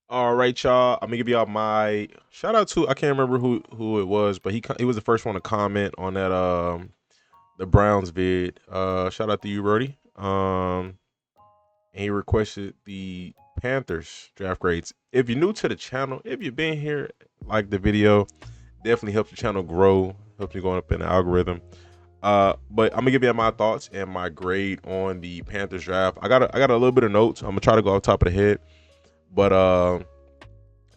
All right, y'all. I'm gonna give y'all my shout out to I can't remember who it was, but he was the first one to comment on that the Browns vid. Shout out to you, Brody. And he requested the Panthers draft grades. If you're new to the channel, if you've been here, like the video, definitely helps the channel grow, helps me going up in the algorithm. But I'm gonna give you my thoughts and my grade on the Panthers draft. I got a little bit of notes. I'm gonna try to go off top of the head, but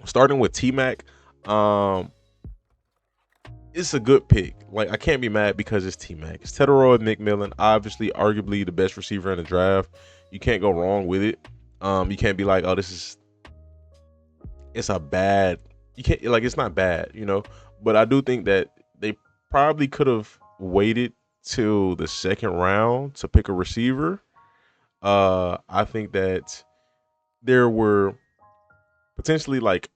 starting with T Mac, um, it's a good pick. Like I can't be mad because it's T Mac. It's Tedoroy McMillan, obviously, arguably the best receiver in the draft. You can't go wrong with it. You can't be like, oh, it's a bad. You can't like it's not bad, you know. But I do think that they probably could have waited till the second round to pick a receiver. I think that there were potentially like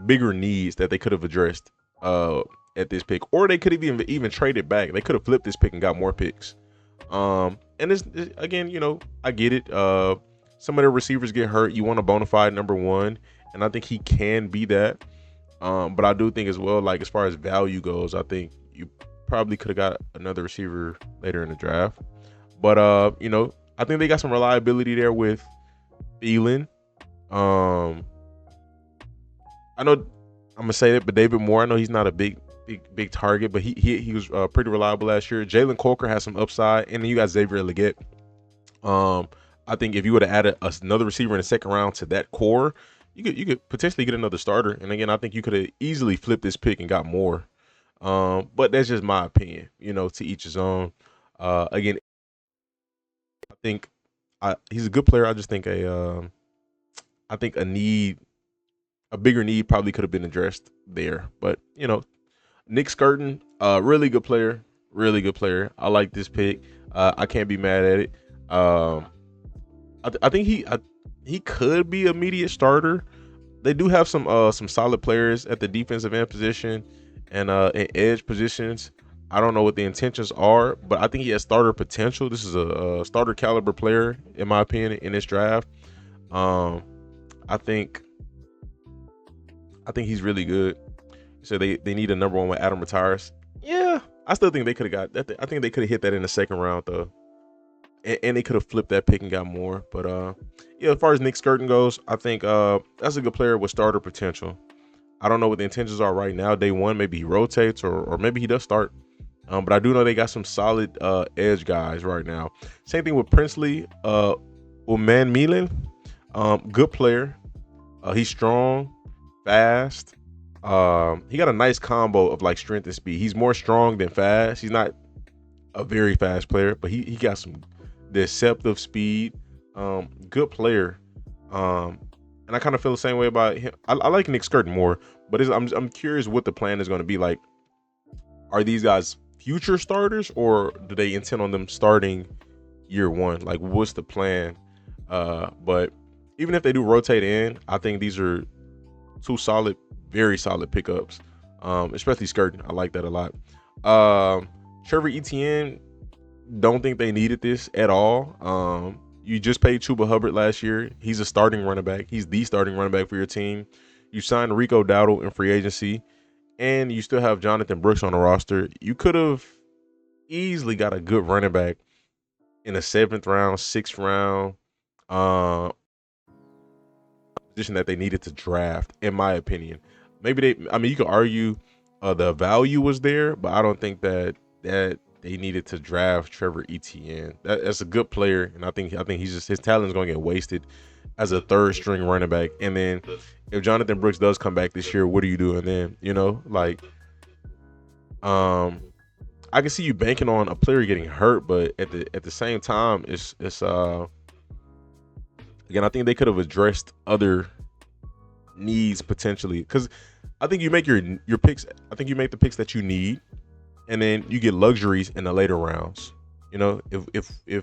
bigger needs that they could have addressed at this pick, or they could have even traded back. They could have flipped this pick and got more picks. And again, you know, I get it. Some of the receivers get hurt. You want a bona fide number one, and I think he can be that. But I do think as well, like as far as value goes, I think you probably could have got another receiver later in the draft. But you know, I think they got some reliability there with Thielen. Um, I know I'm gonna say that, but David Moore, I know he's not a big target, but he was pretty reliable last year. Jalen Corker has some upside, and then you got Xavier Leggett. Um, I think if you would have added another receiver in the second round to that core, you could potentially get another starter. And again, I think you could have easily flipped this pick and got more. But that's just my opinion. You know, to each his own. Again, I think he's a good player. I just think I think a bigger need probably could have been addressed there. But you know, Nick Skirton, really good player, really good player. I like this pick. I can't be mad at it. Um, I think he could be a immediate starter. They do have some solid players at the defensive end position and in edge positions. I don't know what the intentions are, but I think he has starter potential. This is a starter caliber player, in my opinion, in this draft. Um, I think I think he's really good. So they need a number one when Adam retires. Yeah, I still think they could have got that. I think they could have hit that in the second round though, and they could have flipped that pick and got more. But yeah, as far as Nick Skirton goes, I think that's a good player with starter potential. I don't know what the intentions are right now. Day one, maybe he rotates or maybe he does start. But I do know they got some solid edge guys right now. Same thing with Princely, Uman Milan. Good player. He's strong, fast. He got a nice combo of like strength and speed. He's more strong than fast. He's not a very fast player, but he got some deceptive speed. Good player. And I kind of feel the same way about him. I like Nick Skirton more, but I'm curious what the plan is going to be. Like, are these guys future starters, or do they intend on them starting year one? Like, what's the plan? But even if they do rotate in, I think these are two solid, very solid pickups. Especially Skirton. I like that a lot. Trevor Etienne, don't think they needed this at all. You just paid Chuba Hubbard last year. He's a starting running back. He's the starting running back for your team. You signed Rico Dowdle in free agency, and you still have Jonathan Brooks on the roster. You could have easily got a good running back in a seventh round, sixth round, uh, position that they needed to draft, in my opinion. Maybe I mean, you could argue the value was there, but I don't think that they needed to draft Trevor Etienne. That's a good player, and I think he's just his talent is going to get wasted as a third string running back. And then if Jonathan Brooks does come back this year, what are you doing then? You know, like um, I can see you banking on a player getting hurt, but at the same time, it's again, I think they could have addressed other needs potentially because I think you make your picks. I think you make the picks that you need, and then you get luxuries in the later rounds. You know, if I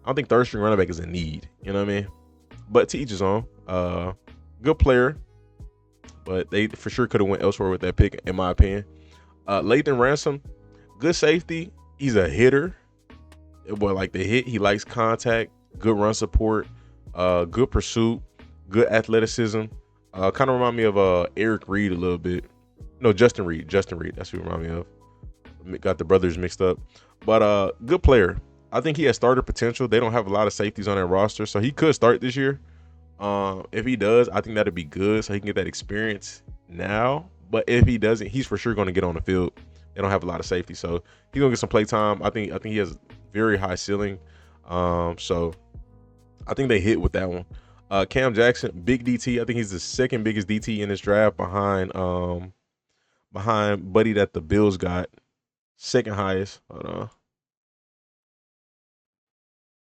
don't think third string running back is a need. You know what I mean? But to each his own. Good player, but they for sure could have went elsewhere with that pick, in my opinion. Lathan Ransom, good safety. He's a hitter. But like the hit, he likes contact. Good run support. Good pursuit. good athleticism. Kind of remind me of Eric Reed a little bit. No, Justin Reed. Justin Reed. That's who remind me of. Got the brothers mixed up, but good player. I think he has starter potential. They don't have a lot of safeties on their roster, so he could start this year. If he does, I think that'd be good, so he can get that experience now. But if he doesn't, he's for sure going to get on the field. They don't have a lot of safety, so he's gonna get some play time. I think he has very high ceiling. So I think they hit with that one. Cam Jackson, big DT. I think he's the second biggest DT in this draft behind Buddy that the Bills got. Second highest. Hold on.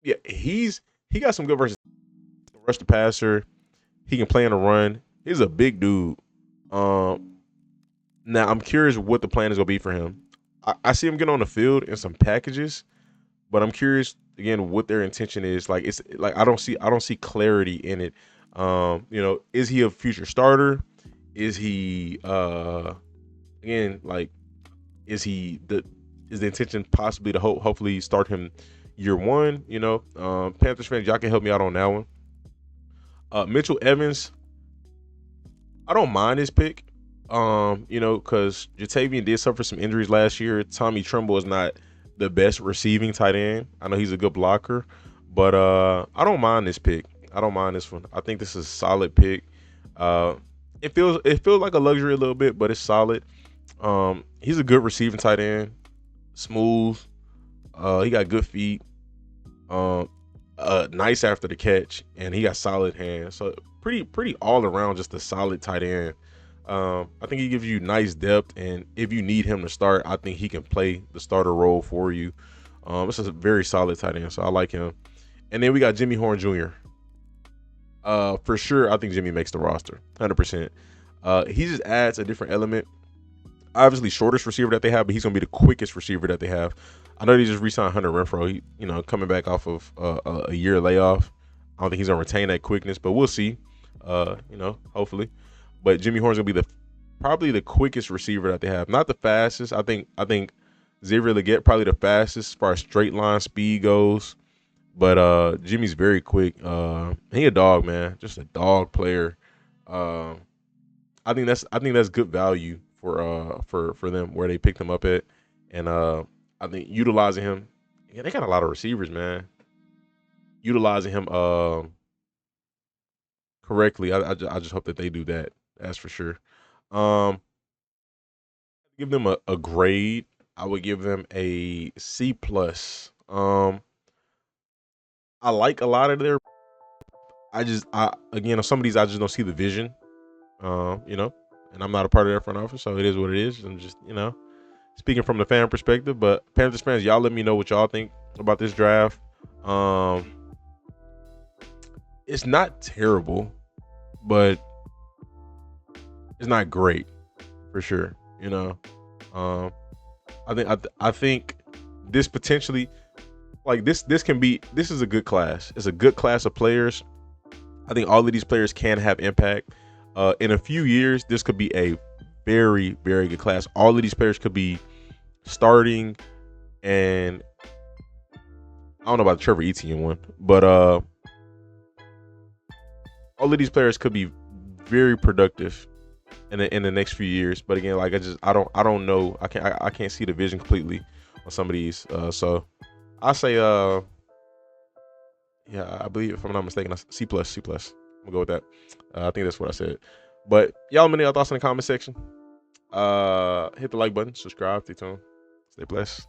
Yeah, he got some good versus rush the passer. He can play in the run. He's a big dude. Um, Now I'm curious what the plan is gonna be for him. I see him get on the field in some packages, but I'm curious again what their intention is. Like it's like I don't see clarity in it. Is he a future starter? Is he again like is the intention possibly to hopefully start him year one? Panthers fans, y'all can help me out on that one. Mitchell Evans, I don't mind his pick. Because Jatavian did suffer some injuries last year. Tommy Tremble is not the best receiving tight end. I know he's a good blocker, but I don't mind this pick. I don't mind this one. I think this is a solid pick. Uh, it feels like a luxury a little bit, but it's solid. He's a good receiving tight end, smooth. He got good feet. Um, Nice after the catch, and he got solid hands. So pretty all around, just a solid tight end. I think he gives you nice depth, and if you need him to start, I think he can play the starter role for you. This is a very solid tight end, so I like him. And then we got Jimmy Horn Jr. For sure, I think Jimmy makes the roster, 100%. He just adds a different element. Obviously, shortest receiver that they have, but he's gonna be the quickest receiver that they have. I know they just re-signed Hunter Renfro. Coming back off of a year layoff. I don't think he's gonna retain that quickness, but we'll see. Hopefully. But Jimmy Horn's gonna be probably the quickest receiver that they have. Not the fastest. I think Xavier Legette probably the fastest as far as straight line speed goes. But Jimmy's very quick. He a dog, man. Just a dog player. Uh, I think that's good value for them where they picked him up at, and I think utilizing him. Yeah, they got a lot of receivers, man. Utilizing him correctly. I just hope that they do that. That's for sure. Um, give them a grade. I would give them a C plus. I like a lot of their. I again, on some of these, I just don't see the vision. And I'm not a part of their front office, so it is what it is. I'm just speaking from the fan perspective. But Panthers fans, y'all let me know what y'all think about this draft. Um, it's not terrible, but it's not great for sure. Um, I think this potentially like this is a good class. It's a good class of players. I think all of these players can have impact. In a few years, this could be a very, very good class. All of these players could be starting, and I don't know about the Trevor Etienne one, but all of these players could be very productive in the next few years. But again, like I don't know. I can't see the vision completely on some of these. So I say yeah, I believe if I'm not mistaken, C plus, C plus. I'm gonna go with that. I think that's what I said. But y'all let me know your thoughts in the comment section. Hit the like button, subscribe, stay tuned, stay blessed.